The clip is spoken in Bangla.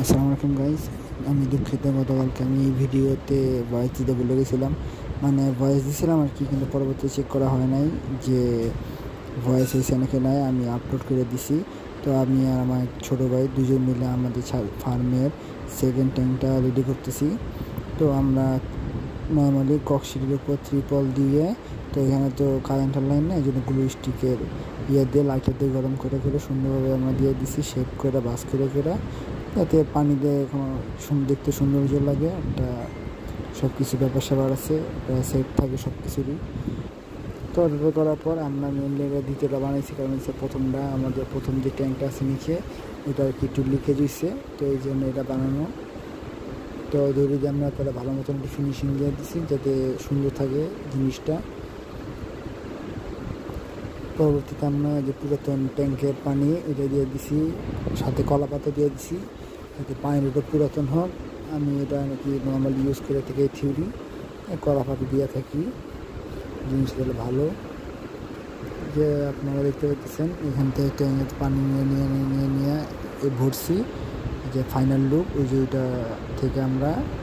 আসসালামু আলাইকুম গাইস। আমি দুঃখিত, গতকালকে আমি এই ভিডিওতে ভয়েস দিতে ভুলে গেছিলাম। মানে ভয়েস দিয়েছিলাম আর কি, কিন্তু পরবর্তী চেক করা হয় নাই যে ভয়েস হয়েছে নাকি নয়। আমি আপলোড করে দিছি। তো আমি আর আমার ছোটো ভাই দুজন মিলে আমাদের ফার্মের সেকেন্ড ট্যাঙ্কটা রেডি করতেছি। তো আমরা নর্মালি ককশিটের উপর ত্রিপল দিয়ে, তো এখানে তো কারেন্টের লাইন নেই, এই জন্য গ্লু স্টিকের দিয়ে লাইটার দিয়ে গরম করে সুন্দরভাবে আমরা দিয়ে দিছি, শেপ করে বাস করে যাতে পানি দিয়ে দেখতে সৌন্দর্য লাগে। একটা সব কিছু ব্যাপার স্যাপার আছে, সেট থাকে সব কিছুরই। তো ওটা করার পর আমরা মেনলি দ্বিতীয়টা বানাইছি, কারণ হচ্ছে প্রথমটা আমাদের প্রথম যে ট্যাঙ্কটা আছে নিচে ওইটা আর কি একটু লিকেজ হয়েছে, তো এই জন্য এটা বানানো। তো ধরে দিয়ে আমরা তাহলে ভালো মতন একটু ফিনিশিং দিয়ে দিচ্ছি যাতে সুন্দর থাকে জিনিসটা। পরবর্তীতে আমরা যে পুরাতন ট্যাঙ্কের পানি এটা দিয়ে দিছি, সাথে কলা পাতা দিয়ে দিছি যাতে পানির ওটা পুরাতন হোক। আমি এটা নাকি নর্মালি ইউজ করে থেকে থিওরি কলা পাতা দিয়ে থাকি, জিনিসটা তাহলে ভালো। যে আপনারা দেখতে পাচ্ছেন এখান থেকে ট্যাঙ্কের পানি নিয়ে ভরছি, যে ফাইনাল লুক ওই যে ওইটা থেকে আমরা